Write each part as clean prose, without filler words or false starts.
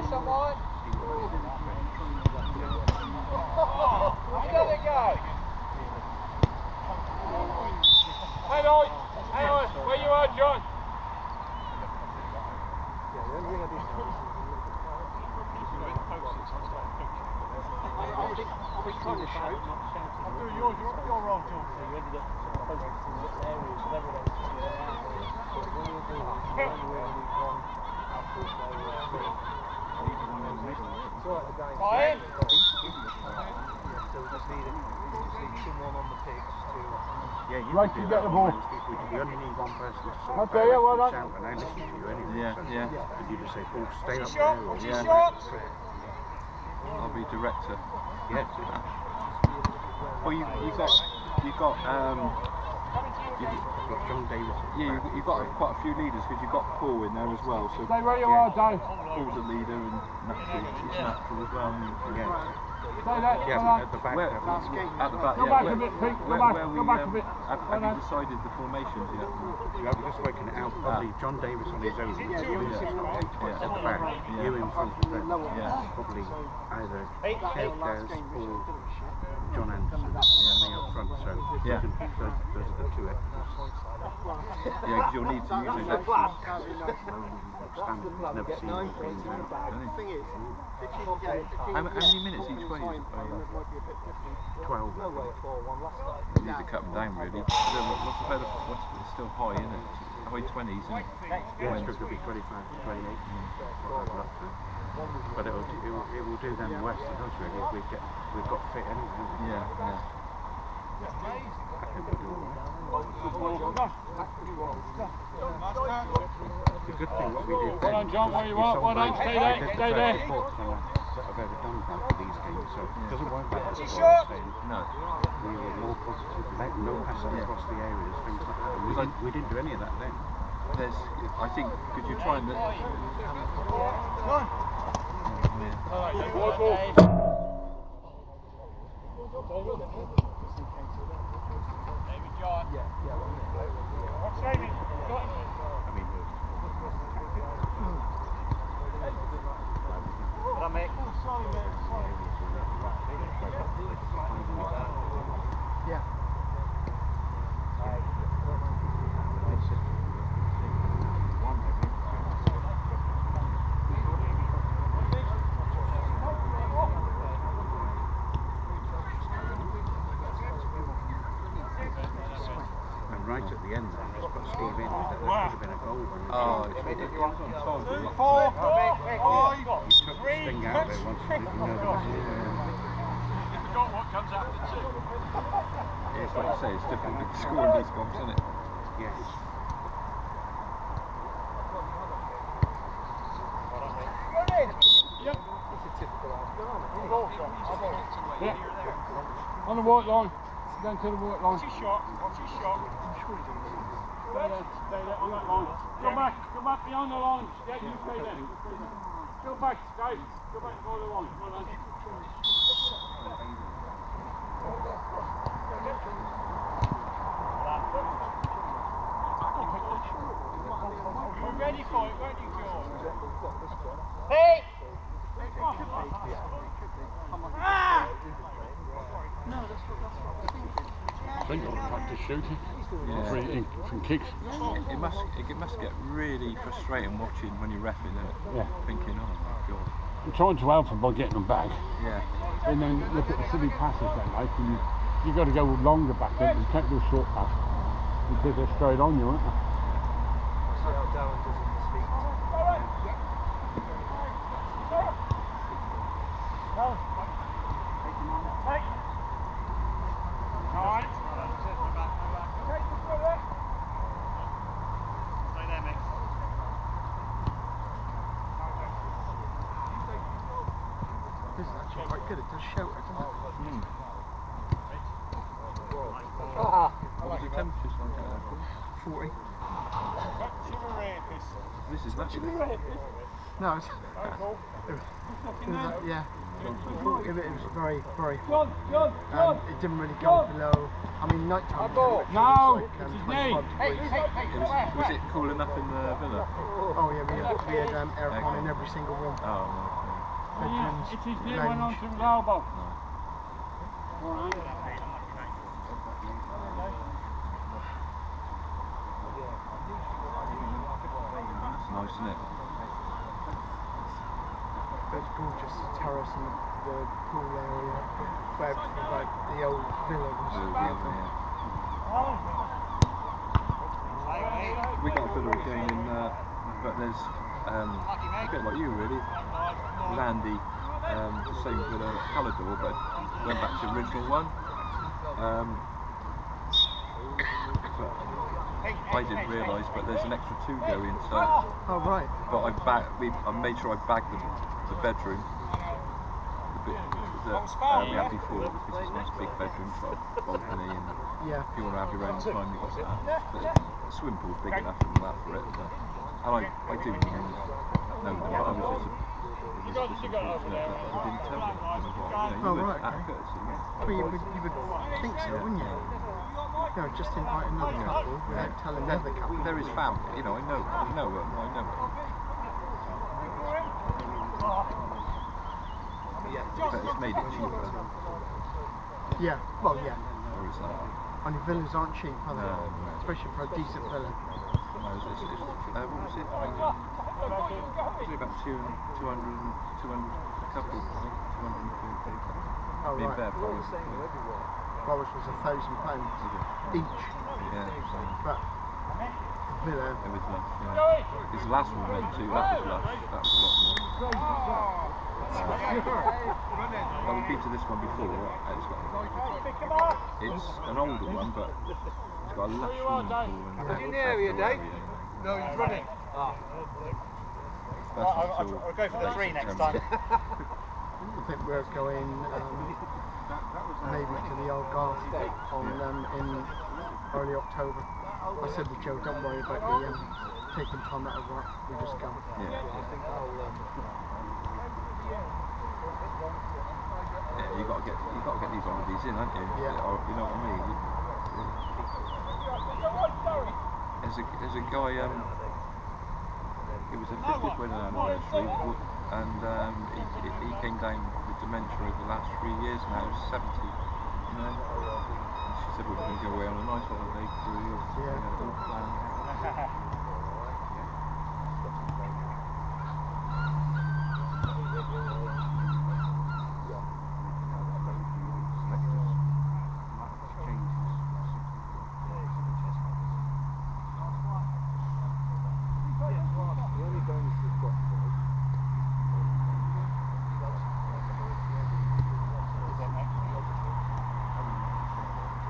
there, someone? Still it go. Hang on, where you are, John? I'm doing your role, John. You ended up focusing on areas of everyone else. Someone on the pitch to... Yeah, you right, can you do get that. the ball. You only need one person to sort of Okay, yeah, well done. shout and I listen to you anyway. Yeah, so yeah. And you just say, Paul, stay up Shot, there. shot. I'll be director. Yes. Well, you've got John Davis. yeah, you've got quite a few leaders because you've got Paul in there as well. So Stay where you are, Dave. Paul's a leader and he's natural as well. Stay there, Yeah, at the back. At the back, go back a bit, Pete. Go back a bit. Have you decided the formations yet? You haven't just working it out. Probably John Davis on his own. At the back, you in front of them. Probably either Kev Gaz or John Anderson. And me up front. So those are the two extras. Yeah, because you'll need to use those extras. Standard. Never seen it before. How many minutes each way is it? 12. You need to cut them down really. It's still high, isn't it? High 20s. Yeah, it's going to be 25 to 28. But it will do them west of us really if we've got fit anyway, haven't we? Yeah. I think we'll do all right. The good thing what we did then, Well done, John, where you are. Well done, stay there, stay there. I've ever done that for these games, so it doesn't work like this. No. We were more positive, no passing across the areas, things like that. And we didn't do any of that then. I think, because you're trying to... David John. What's Jamie? Got him. I mean, Well done, Mick. yeah. Right at the end, then, just put Steve in. That could have been a goal. Oh, it's ridiculous. You took the sting out of it once you didn't know there was You forgot what comes after two. Yeah, it's like you say, it's difficult to score in these comps, isn't it? Yes. Yep. Yeah. On the white line. Down to the white line. Watch his shot. Stay there on that line. Go back behind the line. Yeah, you stay there. Go back, Dave. Go back behind the line. Well done. You were ready for it, weren't you, George? Hey! I think I'll practice shooting. Yeah. From kicks. It must get really frustrating watching when you're reffing, isn't it? Yeah. Thinking, oh my god. I'm trying to help them by getting them back. Yeah. And then look at the silly passes they make, and you got to go longer back then. You can't do a short pass because they're straight on you, aren't they? See how Darren does it in his feet. Stay there, Mick. This is actually quite good. It does shout, doesn't it? What was the temperatures like out there? 40. Chimeratus. This is nothing. No, it was yeah. It was very, very hot. It didn't really go below. I mean, nighttime temperature was like 25 degrees. Was it cool enough in the villa? Oh yeah, we had aircon in every single room. Oh, Bedrooms, It is near lounge. one on to elbow. it's nice, isn't it? It's gorgeous, the terrace and the pool area, where like the old villa was. We got a villa again in, but there's a bit like you really, Landy, the same villa at Calidor, but went back to the original one. But I didn't realise, but there's an extra 2 going, so. Oh right. But I made sure I bagged the bedroom, the bit that we had before. It's a nice big bedroom, got a balcony, and yeah. if you want to have your own time, you've got that. But the swimming pool's big enough and all that for it. But, and I do know them, but I was just I didn't tell them. Oh right. Okay. Well, you would think so, wouldn't you? No, just invite another couple without telling the other couple. There is family, I know it. But it's made it cheaper. Yeah, well, yeah. Or is that? Only villas aren't cheap, are they? No. Especially for a decent villa. No, what was it? Was it about 200 a couple, I think, 250. Oh, Me and right. Bev, Boris was £1,000 each. Yeah. But villa. It was lush, yeah. Because the last one we went to, that was lush. That was a lot more. Well, we've been to this one before. It's an older one, but it's got a lush swimming pool and in the area, Dave? No, he's running. I'll go for the 3 next time. I think we're going maybe to the Algarve in early October. I said to Joe, don't worry about the taking time out of work, we just go. Yeah, you got to get these holidays in, haven't you? Yeah. You know what I mean? There's a guy. It was a 50th wedding anniversary, and he came down with dementia over the last 3 years. Now he's 70. You know. And she said we were going to go away on a nice holiday cruise. Yeah. We had it all planned.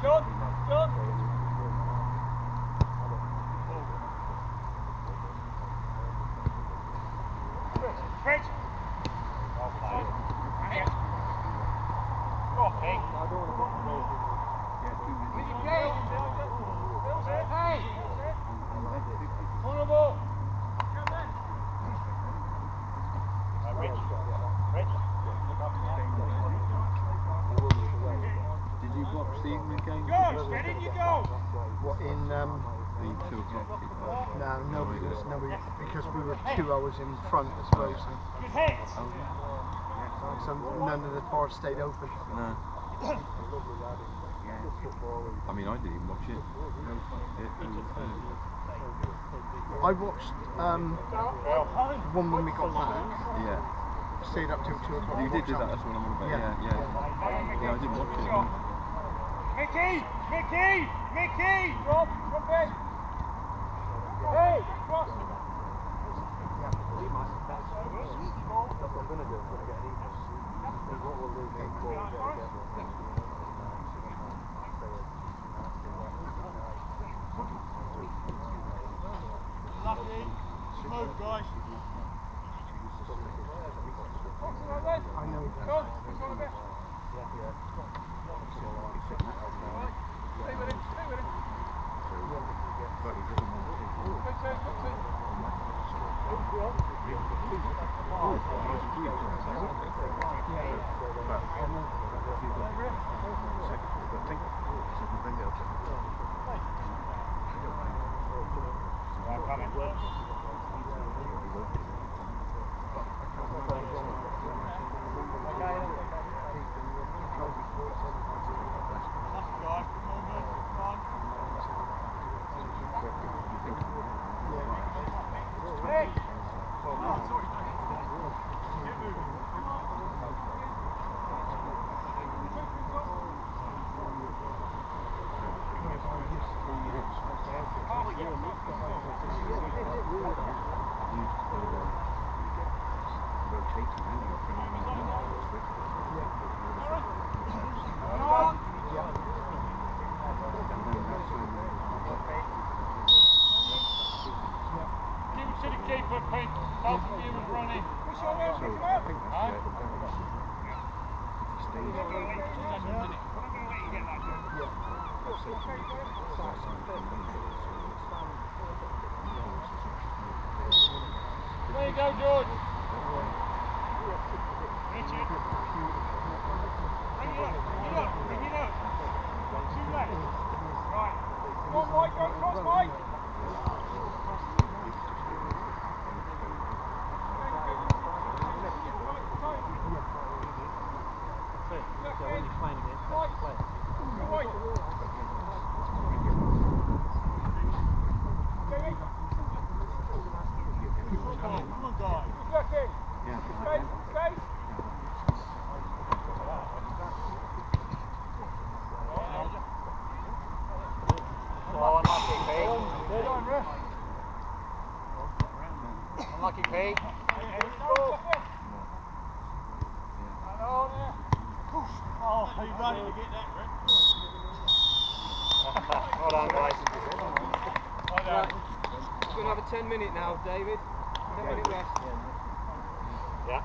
John! Fred! Did you watch the England game? Get in you go! What in The 2 o'clock kick-off? no, nobody because we were 2 hours in front as well, so Good hit! none of the bars stayed open. No. I mean, I didn't even watch it. I watched one when we got back. Yeah. Stayed up till 2 o'clock. You did do that, that's what I'm on about. Yeah, I didn't watch it. No. Mickey! Rob, come back! Hey! Cross! Lucky. Smooth, guys. I know. John, come on a bit. Stay with him. But he doesn't want to. Good turn. There you go, George. Bring it up, bring it up. Too late. Right. Come on, Mike, go across, Mike. When you're playing against that player. Come on, guys. Stay. Oh, unlucky, Pete. Unlucky, Pete. Oh, he's running to get that, Rick. Well done, guys. Well done. We're going to have a 10-minute now, David. 10-minute rest. Yeah.